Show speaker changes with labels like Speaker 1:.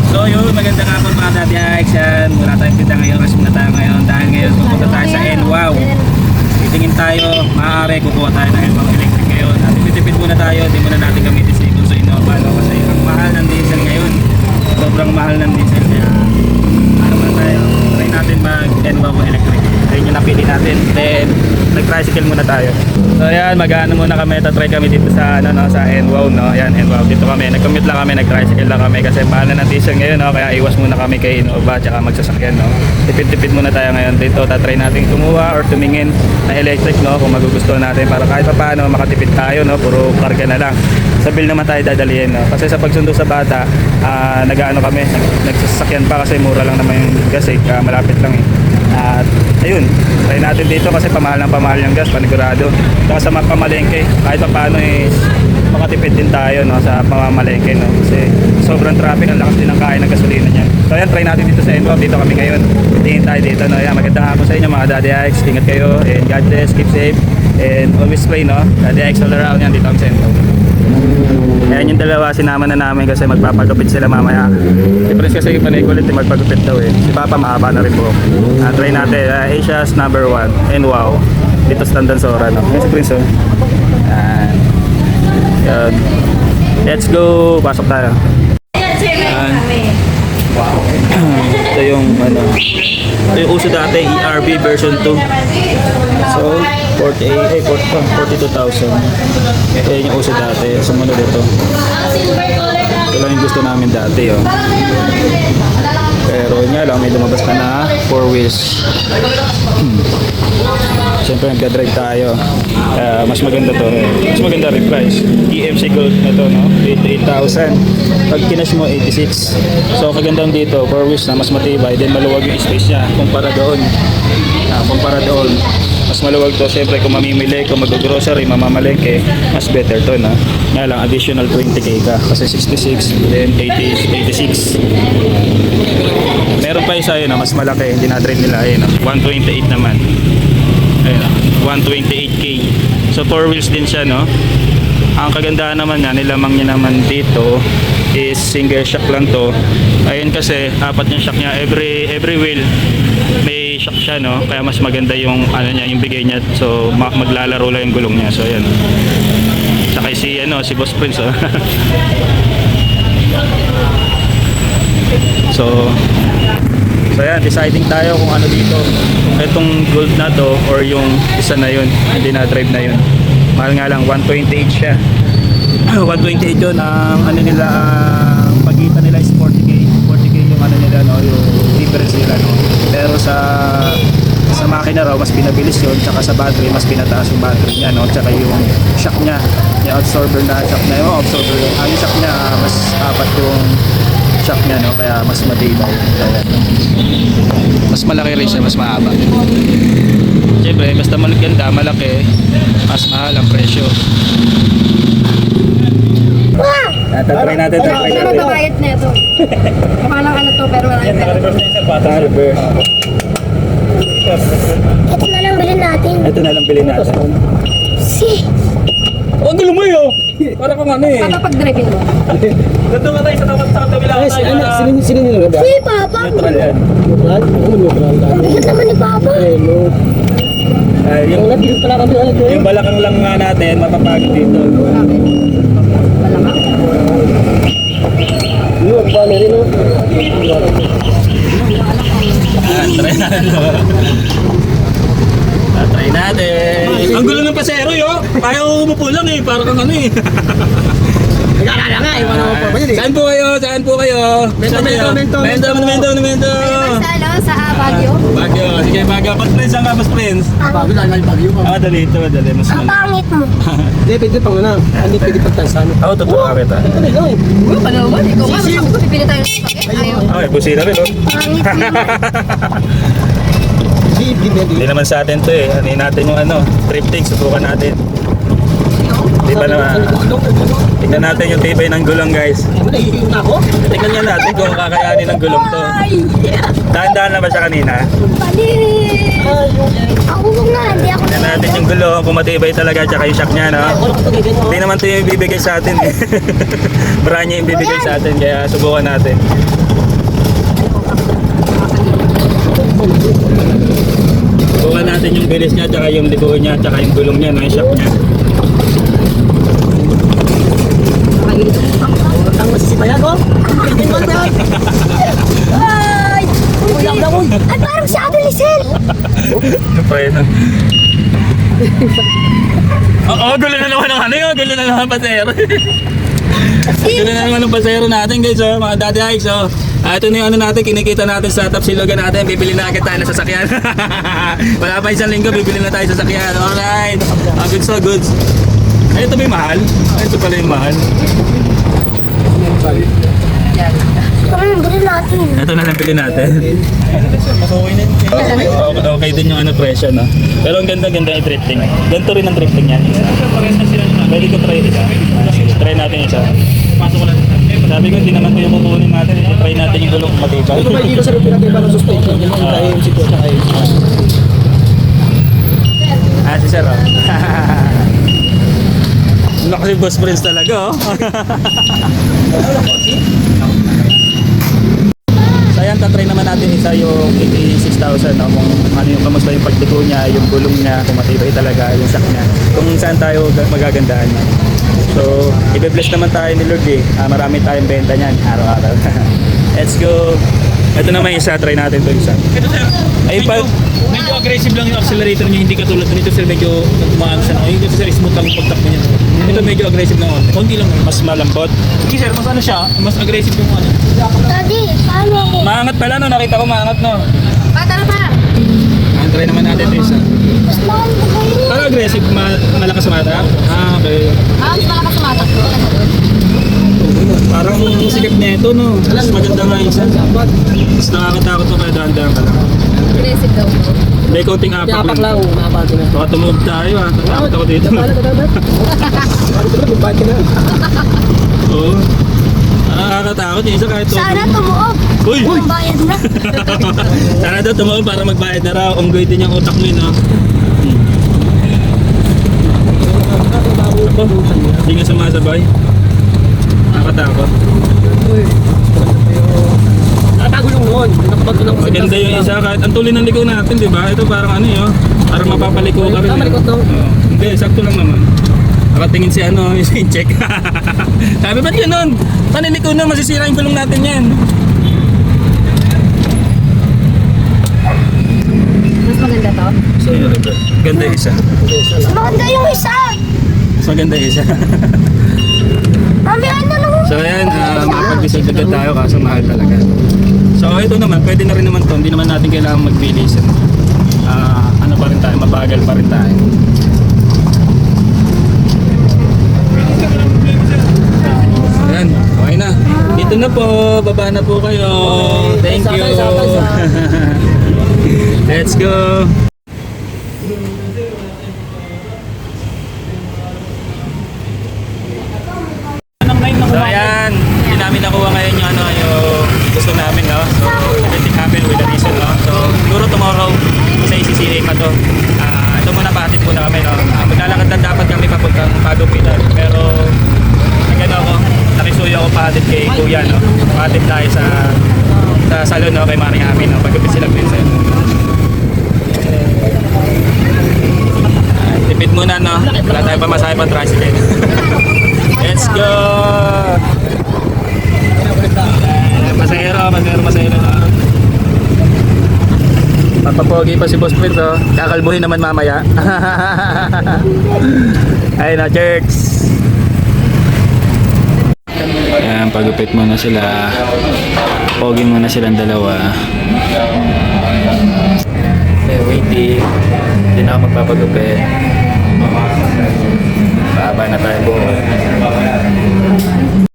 Speaker 1: So yun, maganda nga po mga Daddy Hikes yan. Wala tayong pinta ngayon, rest muna tayo ngayon. Dahil ngayon pupunta tayo sa NWOW. Titingin tayo, maaari kukuha tayo ng NWOW electric ngayon. At tipid muna tayo, di muna natin gamitin sa Ipon sa Innova. No? Kasi ang mahal ng diesel ngayon. Sobrang mahal ng diesel. Kaya ano muna tayo, try natin mag NWOW electric. Ayun yung napili natin. Then nag-tricycle muna tayo. So ayan, mag-ano muna kami, tatry kami dito sa ano no, sa NWOW no. Ayan, NWOW dito kami. Nag-commute lang kami, nag-tricycle lang kami kasi mahal na ng diesel ngayon no. Kaya iwas muna kami kay Innova tsaka magsasakyan no. Tipid-tipid muna tayo ngayon dito. Tatry natin kumuha or tumingin na electric no kung magugustuhan natin para kahit pa paano makatipid tayo no. Puro karga na lang. Sa bill naman tayo dadalhin no. Kasi sa pagsundo sa bata, nag-ano kami, nagsasakyan pa kasi mura lang naman yung gas eh. Malapit lang eh. At ayun, try natin dito kasi pamahal yung gas, panigurado. Saka sa pamalengke, kahit pa paano makatipid din tayo no, sa pamamalengke no? Kasi sobrang traffic, ang lakas din ng kain ng gasolina niya. So ayan, try natin dito sa NWOW, dito kami ngayon. Tingin tayo dito no. Ayan, magandang hapon sa inyo mga Daddy Hikes. Ingat kayo and God bless, keep safe and always play no. Daddy Hikes all around yan, dito kami sa NWOW. Ayan yung dalawa, sinama na namin kasi magpapagupit sila mamaya. Si Prince kasi yung panay kulit magpagupit daw eh. Si Papa mahaba na rin po. Try natin, Asia's number 1 and wow. Dito sa Tandansora no. Ayan si Prince oh. Ayan. Let's go, pasok tayo. Ayan. Wow. Ito yung ano, ito yung uso dati, ERV version 2. So 42,000. Ito yung uso dati. Sumunod ito. Ito lang yung gusto namin dati oh. Pero nga lang may lumabas na 4 wheels. Siyempre nagdadrive tayo. Mas maganda to. Mas maganda rin price. EMC Gold na to no? 88,000. Pag kinash mo 86. So kagandang dito 4 wheels na mas matibay. Then maluwag yung space niya kumpara doon. Mas maluwag to. Siyempre kung mamimili, kung mag-grocery, mamamalengke, mas better to na. Nga lang additional 20k ka kasi 66 then 86. Meron pa isa yun mas malaki, hindi na-trade nila ayun 128 naman. Ayun 128k. So 4 wheels din siya no. Ang kagandahan naman niya, nilamang niya naman dito is single shock lang to. Ayun kasi apat yung shock niya, every wheel may shock siya no. Kaya mas maganda yung ano niya, yung bigay niya. So maglalaro lang yung gulong niya. So ayun. Saka si Boss Prince oh. So ayan, deciding tayo kung ano dito. Kung itong gold na to or yung isa na yun, hindi na drive na yun. Mahal nga lang, 128 siya. 128 yun, ang ano nila, pagitan nila is 40k. 40k yung ano nila, no, yung difference nila, no. Pero sa makina raw, mas pinabilis yun. Tsaka sa battery, mas pinataas yung battery niya, no. Tsaka yung shock niya, yung absorber na shock na yung absorber. Yung shock niya, mas apat yung shock niya no, kaya mas matibay. Mas malaki rin siya, mas mahaba. Siyempre, basta maganda, malaki, mas mahal ang presyo. Tatry natin.
Speaker 2: Ano ba bayad na ito? Kamalang ano to, pero wala yung pera.
Speaker 3: Ito na lang bilhin natin.
Speaker 1: Ito na lang bilhin natin.
Speaker 4: Oh, gulo mo yun! Para kang ano eh.
Speaker 2: Paano pag-driving mo?
Speaker 4: Nandun nga tayo sa tabi lang tayo.
Speaker 3: Sino nila ba? Si Papa.
Speaker 1: Neutral yan.
Speaker 3: Neutral? Oo, neutral. Ang bigat naman ni Papa.
Speaker 1: Yung balakang lang nga natin, mapapagod dito.
Speaker 2: Balakang?
Speaker 3: Yung paano rin o?
Speaker 1: Try natin. Try natin.
Speaker 4: Ang gulo ng pasero yo. Ayaw umupo lang eh. Para kang ano eh.
Speaker 3: Nagkakala nga eh.
Speaker 4: Saan po kayo? Saan po kayo? Mendo.
Speaker 2: Sa Baguio?
Speaker 4: Baguio. Sige, Baguio. Pas friends ang Pas friends.
Speaker 3: Bago lang, Baguio pa.
Speaker 1: Dali ito. Dali. Mas
Speaker 3: Ang pangit mo. Hindi, pwede pang ano. Hindi pwede pagtansan.
Speaker 1: Oo, totoo ka kita.
Speaker 3: Ito na lang eh.
Speaker 2: Uy, palawan. Ikaw nga, mas ako pipili tayo ng sakit. Ayaw.
Speaker 1: Okay, busina rin oh.
Speaker 3: Pangit mo.
Speaker 1: Hindi naman sa atin to eh. Hanin natin yung ano, drifting, subukan natin. Di ba naman? Tignan natin yung tibay ng gulong guys.
Speaker 3: Nahihiyung na ako.
Speaker 1: Tignan nga natin kung kakayanin ng gulong to. Dahan-dahan na ba siya kanina?
Speaker 3: Bali. Ako nga, hindi ako.
Speaker 1: Tignan natin yung gulong, kung matibay talaga tsaka yung shock niya no? Hindi naman to yung ibibigay sa atin eh. Brand niya yung ibibigay sa atin kaya subukan natin. Bukan natin yung bilis niya, tsaka yung ligo niya, tsaka yung gulong niya, no, yung shock niya.
Speaker 3: Ang masisipayan ko.
Speaker 2: Ay! Ay, parang si Ate Lisel!
Speaker 1: Preno. Oo, gulo na naman ang ano yun, gulo na naman ang pasero. Gulo na naman ang pasero natin guys, oh, mga daddy hikes, oh. Ito na yung ano natin, kinikita natin sa Tapsilogan natin, bibili na agad tayo ng sasakyan. Wala pa isang linggo, bibili na tayo sa sasakyan. Alright, goods so goods. Ay, ito ba yung mahal? Ay, ito pala yung mahal.
Speaker 2: Bili natin.
Speaker 1: Ito na lang pili natin. Okay din yung ano presyo, no? Pero ang ganda-ganda yung thrifting. Ganito rin ang thrifting yan. Pwede ko try isa. Try natin isa. Sabi ko, hindi naman ko yung kukunin natin. Try natin yung gulong matibay.
Speaker 3: Ito ba dito sa pinatay ba ng suspension? Yung dahil si Kuya ay.
Speaker 1: Si Sir, oh. Laki boss friends talaga, oh. So ayan, tatry naman natin isa yung 86,000, no? Kung ano yung kamusta yung pagtiko niya, yung gulong niya, kung matibay talaga, yung shock niya, kung saan tayo magagandaan niya. So, i-bless naman tayo ni Lord, eh. Marami tayong benta niyan, araw-araw. Let's go! Ito naman isa, try natin ito isa.
Speaker 4: Ito sir,
Speaker 1: Ay,
Speaker 4: medyo aggressive lang yung accelerator niya, hindi katulad nito sir, medyo umaano siya. Ayun kasi sir, smooth lang yung pagtakbo niya. Ito medyo aggressive lang, konti lang.
Speaker 1: mas malambot.
Speaker 4: Hindi sir, mas ano siya, mas aggressive yung ano.
Speaker 2: Daddy, paano ako?
Speaker 1: Maangat pala, no? Nakita ko maangat, no?
Speaker 2: Tara pa!
Speaker 1: Try naman natin ito isa.
Speaker 2: Mas mahal ko kayo.
Speaker 1: Parang aggressive, malakas sa mata. Okay.
Speaker 2: Mas malakas sa mata ko.
Speaker 1: Parang sikip na ito, no? Mas maganda nga isa. Mas nakakatakot to kaya dahan-dahan ka lang.
Speaker 2: Aggressive daw.
Speaker 1: May counting apak
Speaker 3: Yapak
Speaker 1: lang.
Speaker 3: lang, mabati na.
Speaker 1: Baka tumove tayo, ha? Takot ako dito.
Speaker 3: Wala ka dapat. Mabati na.
Speaker 1: Oo. Nakakatakot yung isa kahit
Speaker 2: Sana tumuog.
Speaker 1: Uy!
Speaker 2: Ang bayad na.
Speaker 1: Sana daw tumawag para magbayad na raw. Unggoy din yung utak mo yun, no? Ako, hindi nga sumasabay. Nakakatakot.
Speaker 3: Nakatago yung noon. Nakapagod lang.
Speaker 1: Maganda yung isa kahit ang tuloy ng ligaw natin, di ba? Ito parang ano yun, parang mapapaliko ka rin.
Speaker 3: Malikot daw.
Speaker 1: Oo. Hindi, sakto lang naman. Nakatingin si ano, yung check. Sabi, ba't ganun? Paniliko na, masisira yung gulong natin yan.
Speaker 2: Mas maganda to?
Speaker 1: So, ganda yung isa.
Speaker 2: Maganda yung isa.
Speaker 1: Mas maganda yung isa.
Speaker 2: Mami, ano lang?
Speaker 1: So ayan, mapag-decide agad tayo kaso mahal talaga. So ito naman, pwede na rin naman to. Hindi naman natin kailangan mag-bilis. Ano pa rin tayo, mabagal pa rin tayo. Ayan, okay na. Dito na po, baba na po kayo. Thank you. Let's go. So ayan, hindi namin nakuha ngayon yung ano, yung gusto namin, no? So, everything happened with a reason, no? So, siguro tomorrow, sa ICCA pa to. Ito muna, pahatid muna kami, no? Maglalakad lang dapat kami papuntang Pagupitan. Pero, nagano ako, nakisuyo ako pahatid kay Kuya, no? Pahatid tayo sa salon, no? Kay Maring Amin, no? Pagupit sila Vincent. Tipid muna, no? Wala tayo pamasahe pa tricycle. Let's go! Masahero na. Papapogi pa si Boss Prince, oh. Kakalbuhin naman mamaya. Ayun na, jerks! Ayan, pagupit muna sila. Pogi muna silang dalawa. Okay, waiting. Hindi na ako magpapagupit. Baba na tayo buo.